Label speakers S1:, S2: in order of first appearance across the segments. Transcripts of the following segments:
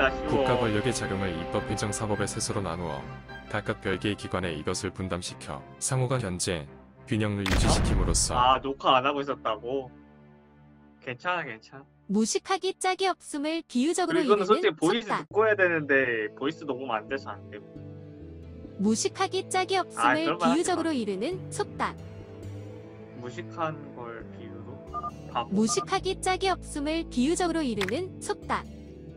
S1: 진짜 쉬워.
S2: 국가 권력의 자금을 입법 규정 사법의 세수로 나누어 각각 별개의 기관에 이것을 분담시켜 상호간 견제, 균형을 유지시킴으로써
S1: 아, 녹화 안 하고 있었다고? 괜찮아, 괜찮아.
S3: 무식하기 짝이 없음을 비유적으로
S1: 그리고 이거는 솔직히
S3: 이르는
S1: 보이스
S3: 속담.
S1: 듣고 해야 되는데 보이스 녹음 안 돼서 안 되고.
S3: 무식하기 짝이 없음을
S1: 그런 말 하지
S3: 비유적으로
S1: 마.
S3: 이르는 속담.
S1: 무식한 걸 비유로? 바보.
S3: 무식하기 짝이 없음을 비유적으로 이르는 속담.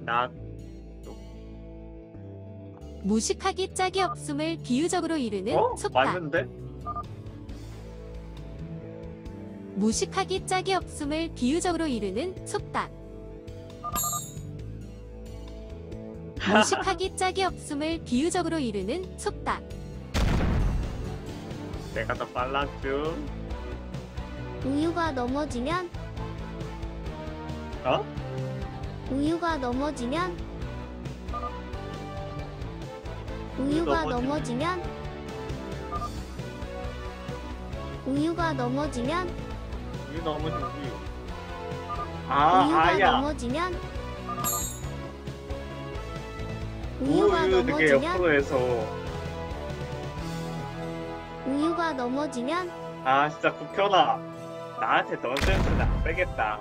S1: 나
S3: 무식하기 짝이 없음을 비유적으로 이르는 속담.
S1: 맞는데?
S3: 무식하기 짝이 없음을 비유적으로 이르는 속담. 무식하기 짝이 없음을 비유적으로 이르는 속담.
S1: 내가 더 빨랐죠.
S4: 우유가 넘어지면
S1: 어?
S4: 우유가 넘어지면 우유가 넘어지면 우유가 넘어지면
S1: 우유 넘어진 우유. 아,
S4: 우유가
S1: 아야.
S4: 넘어지면 우유가
S1: 우유 되게
S4: 넘어지면
S1: 옆으로 해서.
S4: 우유가 넘어지면
S1: 아, 진짜 국현아. 나한테 넌센스는 안 되겠다.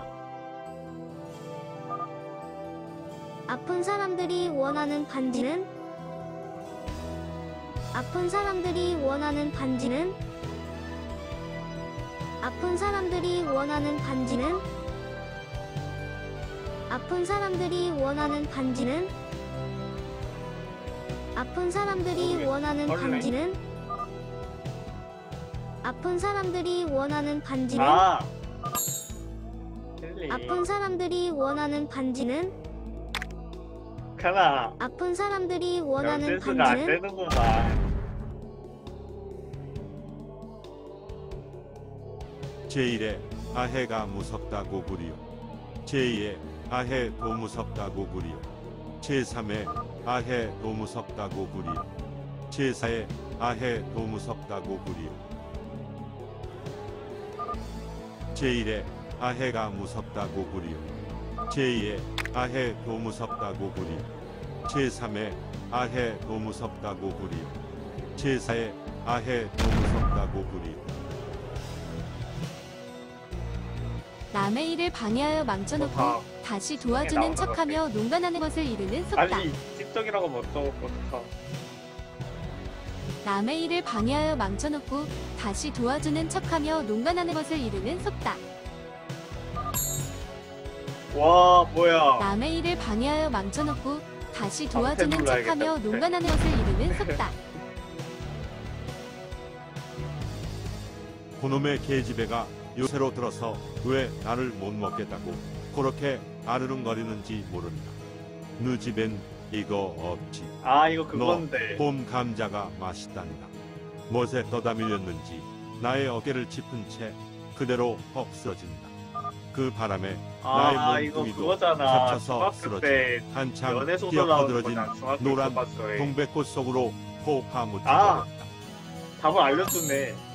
S4: 아픈 사람들이 원하는 반지는 아픈 사람들이 원하는 반지는 아픈 사람들이 원하는 반지는 아픈 사람들이 원하는 반지는 아픈 사람들이 원하는 반지는 아픈 사람들이 원하는 반지는
S1: 아. 헨리.
S4: 아픈 사람들이 원하는 반지는
S1: 카나.
S4: 아픈 사람들이 원하는
S1: 넌센스가 안
S4: 반지는
S1: 되는구만.
S5: 제1의 아해가 무섭다고 부리요. 제2의 아해도 무섭다고 부리요. 제3의 아해도 무섭다고 부리요. 제4의 아해도 무섭다고 부리요. 제1의 아해가 무섭다고 부리요. 제2의 아해도 무섭다고 부리요. 제3의 아해도 무섭다고 부리요. 제4의 아해도 무섭다고 부리요.
S3: 남의 일을 방해하여 망쳐놓고
S1: 다
S3: 다시 도와주는
S1: 나오는
S3: 척하며 농간하는 것을 이르는 속담.
S1: 아니, 찝적이라고 못 써먹고 어떡하.
S3: 남의 일을 방해하여 망쳐놓고 다시 도와주는 척하며 농간하는 것을 이르는 속담.
S1: 와, 뭐야.
S3: 남의 일을 방해하여 망쳐놓고 다시 도와주는
S1: 눌러야겠다.
S3: 척하며 농간하는 것을 이르는 속담.
S5: 그놈의 계집애가 요새로 들어서 왜 나를 못 먹겠다고 그렇게 아르릉거리는지 모른다. 너 집엔 이거 없지.
S1: 아, 이거 그건데.
S5: 봄 감자가 맛있단다. 못에 떠다 밀렸는지 나의 어깨를 짚은 채 그대로 헉 쓰러진다. 그 바람에
S1: 아,
S5: 나의
S1: 이거
S5: 몸뚱이도
S1: 그거잖아.
S5: 겹쳐서
S1: 중학교 때
S5: 쓰러진 한창
S1: 연애 소설
S5: 뛰어
S1: 나오는
S5: 퍼들어진
S1: 거잖아. 중학교
S5: 노란
S1: 교과서에.
S5: 동백꽃 속으로 코 파묻혀
S1: 아.
S5: 버렸다.
S1: 답을 알려줬네.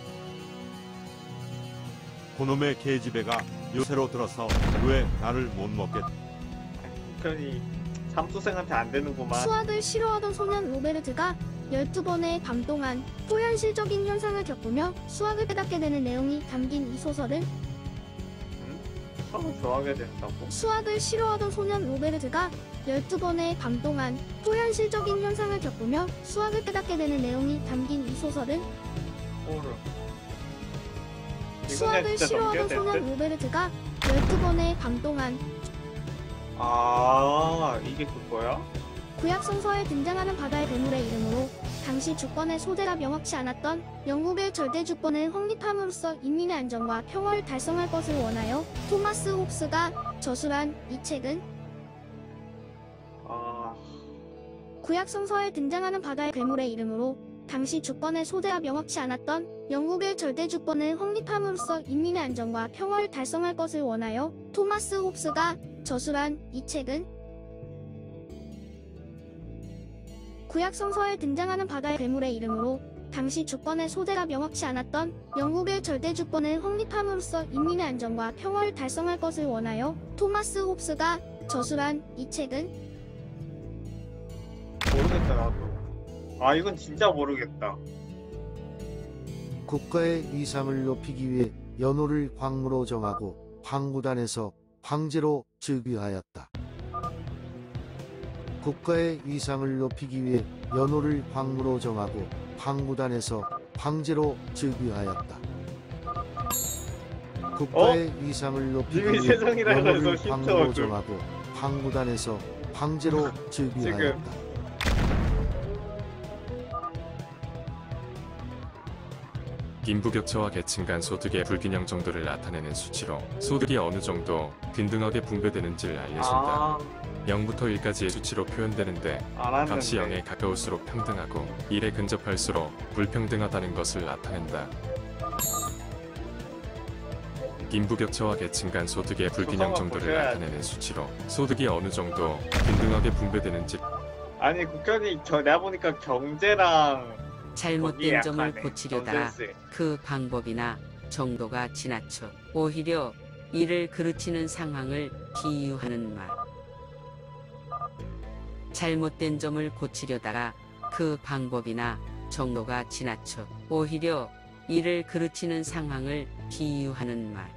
S5: 그놈의 계집애가 요새로 들어서 왜 나를 못 먹겠다.
S1: 편이 삼수생한테 안 되는구만.
S4: 수학을 싫어하던 소년 로베르트가 12번의 밤 동안 초현실적인 현상을 겪으며 수학을 깨닫게 되는 내용이 담긴 이 소설은
S1: 서로 좋아하게 된다고?
S4: 수학을 싫어하던 소년 로베르트가 12번의 밤 동안 초현실적인 현상을 겪으며 수학을 깨닫게 되는 내용이 담긴 이 소설은
S1: 오를.
S4: 수학을 싫어하던 소년 로베르트가 12번의 밤 동안
S1: 아, 이게 그거야?
S4: 구약 성서에 등장하는 바다의 괴물의 이름으로 당시 주권의 소재가 명확치 않았던 영국의 절대 주권을 확립함으로써 인민의 안전과 평화를 달성할 것을 원하여 토마스 홉스가 저술한 이 책은
S1: 아,
S4: 구약 성서에 등장하는 바다의 괴물의 이름으로 당시 주권의 소재가 명확치 않았던 영국의 절대 주권을 확립함으로써 인민의 안전과 평화를 달성할 것을 원하여 토마스 홉스가 저술한 이 책은 구약 성서에 등장하는 바다의 괴물의 이름으로 당시 주권의 소재가 명확치 않았던 영국의 절대 주권을 확립함으로써 인민의 안전과 평화를 달성할 것을 원하여 토마스 홉스가 저술한 이 책은
S1: 모르겠다 나도. 아 이건 진짜 모르겠다.
S6: 국가의 위상을 높이기 위해 연호를 황무로 정하고 황구단에서 황제로 즉위하였다. 국가의 위상을 높이기 위해 연호를 황무로 정하고 황구단에서 황제로 즉위하였다. 국가의 위상을 높이기
S1: 이미
S6: 위해
S1: 세상이라
S6: 연호를
S1: 그래서
S6: 황무로
S1: 힌트
S6: 정하고 황구단에서 황제로 즉위하였다.
S2: 빈부격차와 계층 간 소득의 불균형 정도를 나타내는 수치로 소득이 어느 정도 균등하게 분배되는지를 알려준다.
S1: 아
S2: 0부터 1까지의 수치로 표현되는데 값이 0에
S1: 알았는데.
S2: 가까울수록 평등하고 1에 근접할수록 불평등하다는 것을 나타낸다. 빈부격차와 계층 간 소득의 불균형
S1: 소송을
S2: 정도를
S1: 보셔야지.
S2: 나타내는 수치로 소득이 어느 정도 균등하게 분배되는지
S1: 아니 국현이 내가 보니까 경제랑 거기에
S7: 잘못된 점을
S1: 약하네.
S7: 고치려다가
S1: 넌센스.
S7: 그 방법이나 정도가 지나쳐 오히려 이를 그르치는 상황을 비유하는 말. 잘못된 점을 고치려다가 그 방법이나 정도가 지나쳐 오히려 이를 그르치는 상황을 비유하는 말.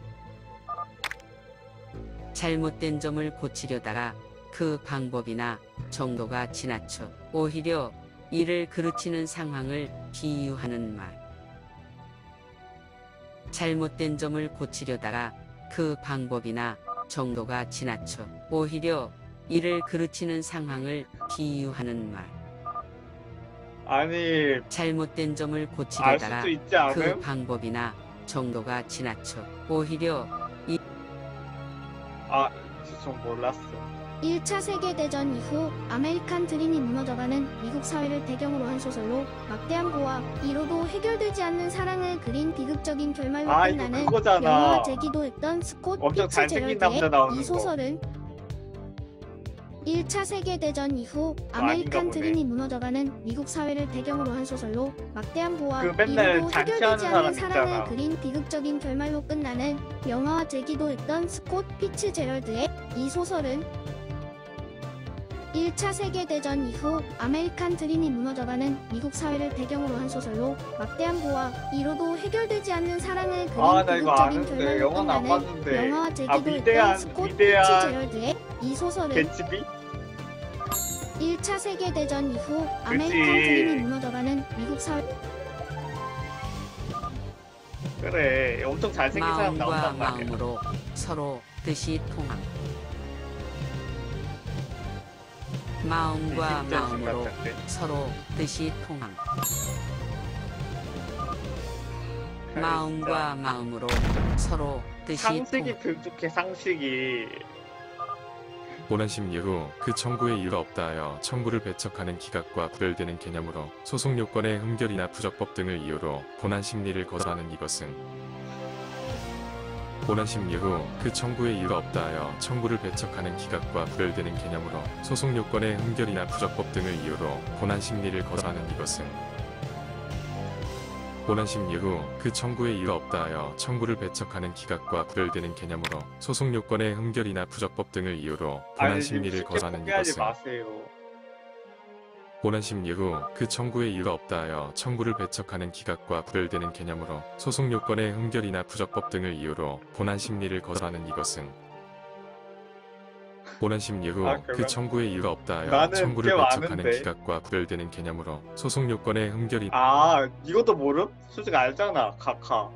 S7: 잘못된 점을 고치려다가 그 방법이나 정도가 지나쳐 오히려 이를 그르치는 상황을 비유하는 말. 잘못된 점을 고치려다가 그 방법이나 정도가 지나쳐 오히려 이를 그르치는 상황을 비유하는 말.
S1: 아니
S7: 잘못된 점을
S1: 알
S7: 고치려다가
S1: 수도 있지
S7: 그
S1: 않음?
S7: 방법이나 정도가 지나쳐 오히려
S1: 아 좀 몰랐어.
S4: 1차 세계대전 이후 아메리칸 드림이 무너져가는 미국 사회를 배경으로 한 소설로 막대한 고와 이로도 해결되지 않는 사랑을 그린 비극적인 결말로
S1: 아 이거
S4: 끝나는
S1: 그거잖아.
S4: 영화 제기도 했던 스콧
S1: 엄청
S4: 피츠
S1: 잘생긴 남자
S4: 제럴드의
S1: 나오는
S4: 이
S1: 거.
S4: 소설은 1차 세계대전 이후
S1: 아닌가
S4: 아메리칸
S1: 보네.
S4: 드림이 무너져가는 미국 사회를 배경으로 한 소설로 막대한 고와
S1: 그 맨날
S4: 이로도
S1: 잔치하는
S4: 해결되지 않는
S1: 사람
S4: 사랑을
S1: 있잖아.
S4: 그린 비극적인 결말로 끝나는 영화와 제기도 했던 스콧 피츠 제럴드의 이 소설은 1차 세계대전 이후 아메리칸 드림이 무너져가는 미국 사회를 배경으로 한 소설로 막대한 고와 이로도 해결되지 않는 사랑을 그린
S1: 아 나 이거
S4: 비극적인
S1: 아는데
S4: 결말로
S1: 영화는 안
S4: 끝나는
S1: 봤는데.
S4: 영화와
S1: 아
S4: 제기도 했던
S1: 위대한
S4: 스콧 피츠
S1: 위대한
S4: 제럴드의 이 소설은
S1: 개츠비?
S4: 1차 세계대전 이후 아메리칸 드림이 무너져가는 미국 사회
S1: 그래 엄청 잘생긴 사람
S7: 마음과
S1: 나온단 말이야.
S7: 마음으로 서로 뜻이 통함. 마음과
S1: 진짜
S7: 마음으로
S1: 같은데.
S7: 서로 뜻이 통함. 마음과 마음으로 서로 뜻이
S1: 상식이
S7: 통함.
S1: 불족해 상식이.
S2: 본안심 이후 그 청구의 이유가 없다 하여 청구를 배척하는 기각과 구별되는 개념으로 소송 요건의 흠결이나 부적법 등을 이유로 본안 심리를 거절하는 이것은 본안심 이후 그 청구의 이유가 없다 하여 청구를 배척하는 기각과 구별되는 개념으로 소송 요건의 흠결이나 부적법 등을 이유로 본안 심리를 거절하는 이것은 본안심 이후 그 청구의 이유가 없다 하여 청구를 배척하는 기각과 구별되는 개념으로 소송 요건의 흠결이나 부적법 등을 이유로 본안
S1: 아니
S2: 심리를
S1: 쉽게
S2: 거절하는
S1: 포기하지
S2: 이것은
S1: 마세요.
S2: 본안심 이후 그 청구의 이유가 없다 하여 청구를 배척하는 기각과 구별되는 개념으로 소송 요건의 흠결이나 부적법 등을 이유로 본안 심리를 거절하는 이것은 본안심 이후
S1: 아,
S2: 그
S1: 그러면
S2: 청구의 이유가 없다 하여
S1: 나는
S2: 청구를
S1: 꽤
S2: 배척하는
S1: 많은데.
S2: 기각과 구별되는 개념으로 소송 요건의 흠결이
S1: 아 이것도 모름? 솔직히 알잖아 카카.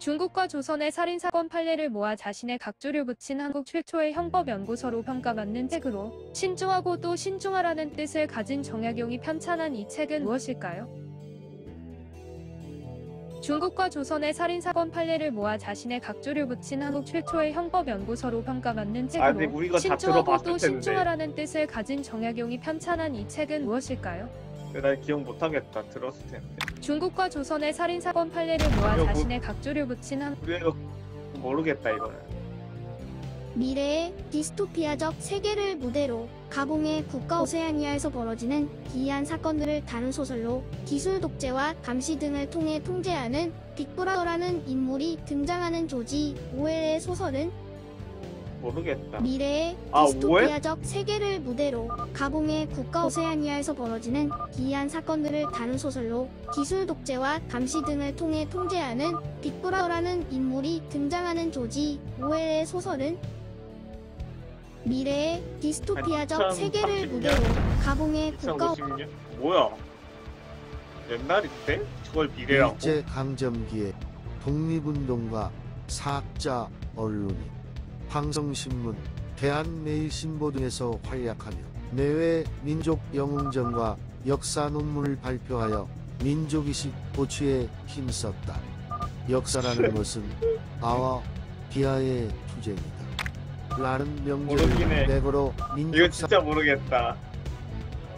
S8: 중국과 조선의 살인사건 판례를 모아 자신의 각조를 붙인 한국 최초의 형법연구서로 평가받는 책으로 신중하고 또 신중하라는 뜻을 가진 정약용이 편찬한 이 책은 무엇일까요? 중국과 조선의 살인사건 판례를 모아 자신의 각조를 붙인 한국 최초의 형법연구서로 평가받는
S1: 아 근데
S8: 책으로
S1: 우리 이거 다
S8: 신중하고
S1: 들어봤을
S8: 또
S1: 텐데.
S8: 신중하라는 뜻을 가진 정약용이 편찬한 이 책은 무엇일까요?
S1: 나 기억 못하겠다. 들었을 텐데.
S8: 중국과 조선의 살인사건 판례를 모아
S1: 이거 뭐-
S8: 자신의 각조를 붙인 한
S1: 우리 이거 모르겠다 이거는.
S4: 미래의 디스토피아적 세계를 무대로 가봉의 국가 오세아니아에서 벌어지는 기이한 사건들을 다룬 소설로 기술 독재와 감시 등을 통해 통제하는 빅브라더라는 인물이 등장하는 조지 오웰의 소설은
S1: 모르겠다.
S4: 미래의
S1: 아,
S4: 디스토피아적 세계를 무대로 가봉의 국가 오세아니아에서 벌어지는 기이한 사건들을 다룬 소설로 기술 독재와 감시 등을 통해 통제하는 빅브라더라는 인물이 등장하는 조지 오웰의 소설은 미래의 디스토피아적 세계를
S1: 2030년?
S4: 무대로 가봉의 국가
S1: 2050년? 뭐야? 옛날인데? 저걸 미래라고?
S6: 일제 강점기에 독립운동가 사학자 언론이 황성신문, 대한매일신보 등에서 활약하며 내외 민족 영웅전과 역사 논문을 발표하여 민족의식 보충에 힘썼다. 역사라는 것은 아와 비하의 투쟁이다. 라는
S1: 모르긴 해.
S6: 명제를 내걸어
S1: 이거
S6: 민족사
S1: 진짜 모르겠다.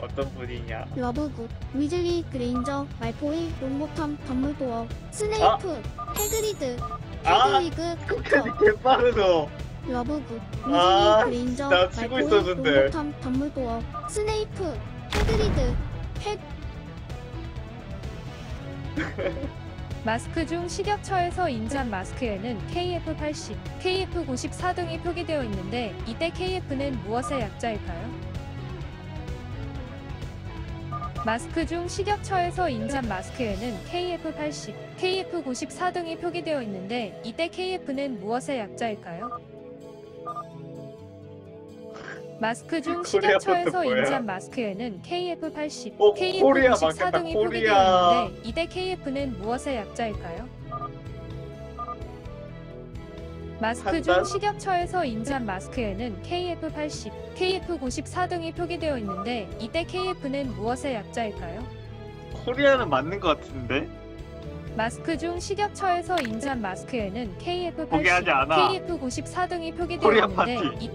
S1: 어떤 분이냐?
S4: 러브굿, 위즐리, 그레인저, 말포이, 롱보텀, 덤블도어, 스네이프, 해그리드,
S1: 아!
S4: 헤드위그,
S1: 끝까지
S4: 쿠커,
S1: 개빠르죠.
S4: 러브굿, 위즐리,
S1: 아,
S4: 그레인저,
S1: 나 치고
S4: 말포이,
S1: 있었는데.
S4: 롱보텀, 덤블도어, 스네이프, 해그리드,
S8: 마스크 중 식약처에서 인증한 마스크에는 KF80, KF94 등이 표기되어 있는데 이때 KF는 무엇의 약자일까요? 마스크 중 식약처에서 인증한 마스크에는 KF80, KF94 등이 표기되어 있는데 이때 KF는 무엇의 약자일까요? 마스크 중
S1: 코리아
S8: 식약처에서
S1: 폰트 뭐야?
S8: 인증한 마스크에는 KF80,
S1: 코리아
S8: KF94
S1: 맞겠다,
S8: 등이
S1: 코리아.
S8: 표기되어 있는데 이때 KF는 무엇의 약자일까요? 마스크 중
S1: 판단?
S8: 식약처에서 인증한 마스크에는 KF80, KF94 등이 표기되어 있는데 이때 KF는 무엇의 약자일까요?
S1: 코리아는 맞는 것 같은데?
S8: 마스크 중 식약처에서 인증한 마스크에는
S1: 포기하지
S8: KF80,
S1: 않아.
S8: KF94 등이 표기되어
S1: 코리아
S8: 있는데
S1: 파티.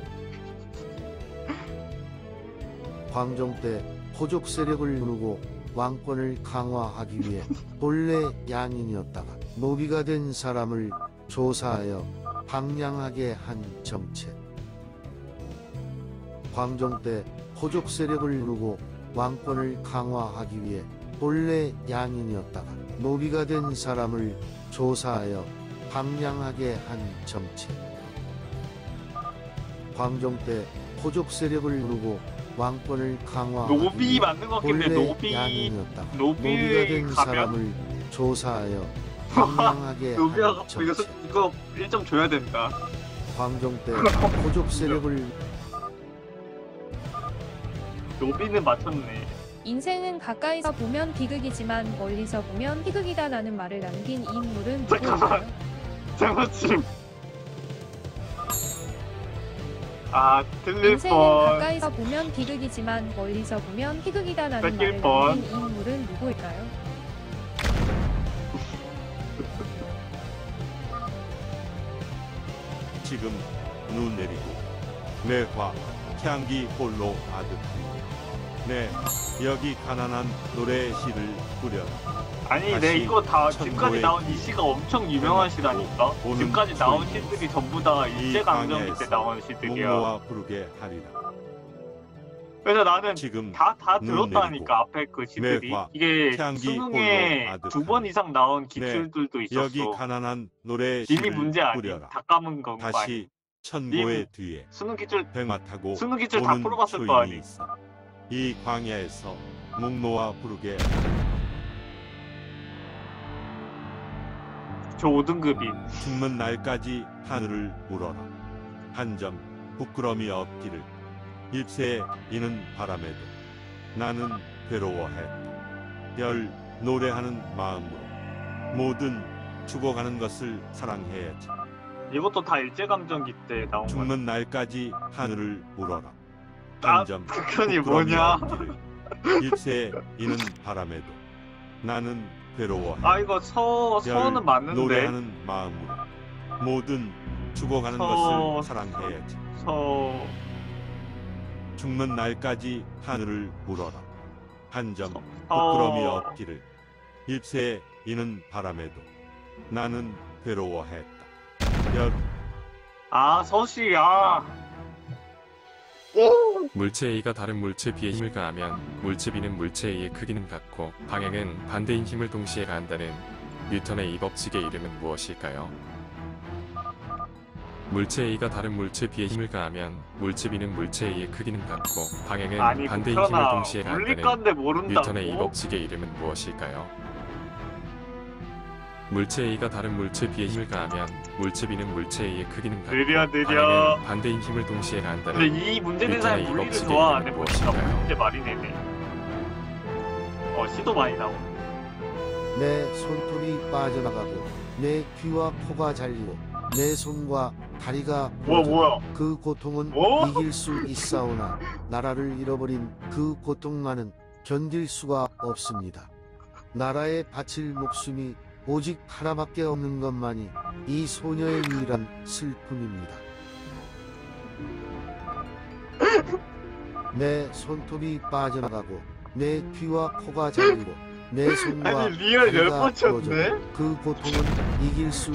S6: 광종 때 호족 세력을 누르고 왕권을 강화하기 위해 본래 양인이었다가 노비가 된 사람을 조사하여 방량하게 한 정책. 광종 때 호족 세력을 누르고 왕권을 강화하기 위해 본래 양인이었다가 노비가 된 사람을 조사하여 방량하게 한 정책. 광종 때 호족 세력을 누르고 왕권을 강화하기
S1: 노비
S6: 위해
S1: 맞는 것 같긴데,
S6: 본래
S1: 노비.
S6: 양인이었다가
S1: 노비
S6: 노비가 된
S1: 가면?
S6: 사람을 조사하여 방량하게
S1: 노비가
S6: 한
S1: 이거,
S6: 정책.
S1: 이거 1점 줘야 된다.
S6: 광종 때 호족 세력을
S1: 노비는 맞췄네.
S8: 인생은 가까이서 보면 비극이지만 멀리서 보면 희극이다라는 말을 남긴 이 인물은
S1: 잠깐만.
S8: 누구일까요?
S1: 장마침. 아, 틀릴
S8: 인생은
S1: 뻔.
S8: 가까이서 보면 비극이지만 멀리서 보면 희극이다라는
S1: 뺏길
S8: 말을
S1: 뻔.
S8: 남긴 이 인물은 누구일까요?
S5: 지금 눈 내리고 내화 향기 홀로 아득히 내 여기 가난한 노래 시를 뿌려라.
S1: 아니,
S5: 다시
S1: 내 이거 다 지금까지
S5: 천고의
S1: 나온 이
S5: 길.
S1: 시가 엄청 유명한 시라니까.
S5: 오는
S1: 지금까지 나온
S5: 초입니다.
S1: 시들이 전부 다
S5: 이
S1: 일제강점기 때
S5: 광야에서
S1: 나온 시들이야.
S5: 묵노와 부르게 하리라.
S1: 그래서 나는
S5: 지금
S1: 다
S5: 눈
S1: 들었다니까, 앞에 그 시들이.
S5: 매화,
S1: 이게
S5: 향기
S1: 수능에
S5: 홀로
S1: 2번 이상 나온 기출들도 있었어.
S5: 여기 가난한 노래
S1: 님이
S5: 시를
S1: 문제 아니.
S5: 뿌려라.
S1: 다 까먹은 건 거 아니.
S5: 다시 천고의
S1: 님,
S5: 뒤에
S1: 수능 기출
S5: 백마 타고
S1: 수능 기출 다
S5: 오는
S1: 풀어봤을 거
S5: 초인이
S1: 아니.
S5: 있어. 이 광야에서 묵노와 부르게
S1: 저 5등급인.
S5: 죽는 날까지 하늘을 울어라. 한 점 부끄럼이 없기를. 입새에 이는 바람에도 나는 괴로워했다. 별 노래하는 마음으로 모든 죽어가는 것을 사랑해야지.
S1: 이것도 다 일제강점기 때 나온 거야.
S5: 죽는 날까지 하늘을 울어라.
S1: 아,
S5: 한 점
S1: 극현이
S5: 부끄럼이
S1: 뭐냐?
S5: 없기를. 입새에 이는 바람에도 나는 괴로워해.
S1: 아, 이거 서는 맞는데.
S5: 노래하는 마음으로 모든 죽어가는
S1: 서-
S5: 것을 사랑해야지.
S1: 서...
S5: 죽는 날까지 하늘을 울어라. 한 점
S1: 서-
S5: 부끄럼이 없기를. 입새에 이는 바람에도 나는 괴로워했다. 별
S1: 아, 서시야.
S2: 물체 A가 다른 물체 B의 힘을 가하면 물체 B는 물체 A의 크기는 같고 방향은 반대인 힘을 동시에 가한다는 뉴턴의 이 법칙의 이름은 무엇일까요? 물체 A가 다른 물체 B에 힘을 가하면 물체 B는 물체 A의 크기는 같고 방향은
S1: 아니
S2: 반대인 힘을
S1: 국현아
S2: 동시에
S1: 물릴
S2: 가한다는
S1: 건데 모른다고?
S2: 뉴턴의 이 법칙의 이름은 무엇일까요? 물체 A가 다른 물체 B에 힘을 가하면 물체 B는 물체 A의 크기는 같고
S1: 느려.
S2: 방향은 반대인 힘을 동시에 가한다는
S1: 근데 이 문제 낸 사람이
S2: 뉴턴의 이
S1: 물리를
S2: 법칙의
S1: 좋아하네.
S2: 이름은
S1: 보니까
S2: 무엇일까요?
S1: 문제 많이 내네. 시도 많이 나오네.
S6: 내 손톱이 빠져나가고 내 귀와 코가 잘리고 내 손과 다리가
S1: 뭐야
S6: 부러져
S1: 뭐야.
S6: 그 고통은
S1: 뭐?
S6: 이길 수 있사오나 나라를 잃어버린 그 고통만은 견딜 수가 없습니다. 나라에 바칠 목숨이 오직 하나밖에 없는 것만이 이 소녀의 유일한 슬픔입니다. 내 손톱이 빠져나가고 내 귀와 코가 잘리고 내 손과
S1: 아니 리얼 열
S6: 다리가
S1: 번
S6: 부러져
S1: 쳤네?
S6: 그 고통은 이길 수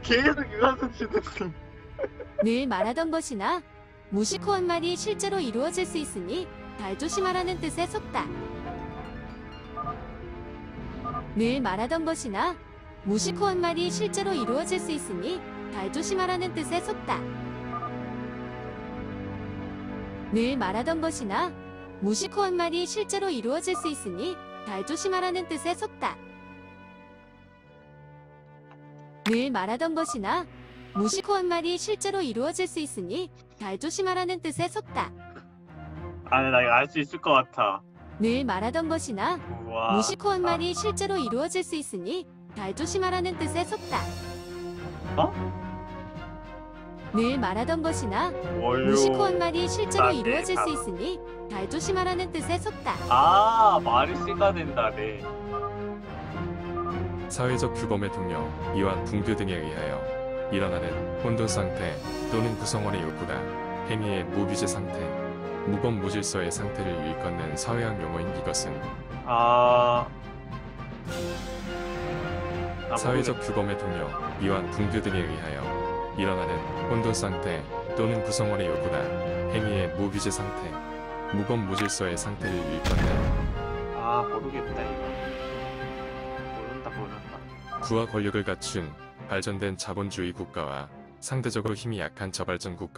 S1: 계속 이가서 치는.
S3: 늘 말하던 것이나 무시코 한 말이 실제로 이루어질 수 있으니 잘 조심하라는 뜻의 속다. 늘 말하던 것이나 무시코 한 말이 실제로 이루어질 수 있으니 잘 조심하라는 뜻의 속다. 늘 말하던 것이나 무시코 한 말이 실제로 이루어질 수 있으니 잘 조심하라는 뜻의 속다. 늘 말하던 것이나 무시코 한 말이 실제로 이루어질 수 있으니 잘 조심하라는 뜻의 속다.
S1: 아니 나 이거 알 수 있을 것 같아.
S3: 늘 말하던 것이나
S1: 우와.
S3: 무시코 한 말이 실제로 이루어질 수 있으니 잘 조심하라는 뜻의 속다. 늘 말하던 것이나
S1: 월요.
S3: 무시코 한 말이 실제로
S1: 나네,
S3: 이루어질 수
S1: 나.
S3: 있으니 잘 조심하라는 뜻의 속다.
S1: 말이 씨가 된다네.
S2: 사회적 규범의 동력, 이완, 붕괴 등에 의하여 일어나는 혼돈 상태 또는 구성원의 욕구가 행위의 무비제 상태, 무법 무질서의 상태를 일컫는 사회학 용어인 이것은 사회적 규범의 동력, 이완, 붕괴 등에 의하여 일어나는 혼돈 상태 또는 구성원의 욕구가 행위의 무비제 상태, 무법 무질서의 상태를 일컫는
S1: 모르겠다 이거. 모른다.
S2: 부와 권력을 갖춘 발전된 자본주의 국가와 상대적으로 힘이 약한 저발전 국가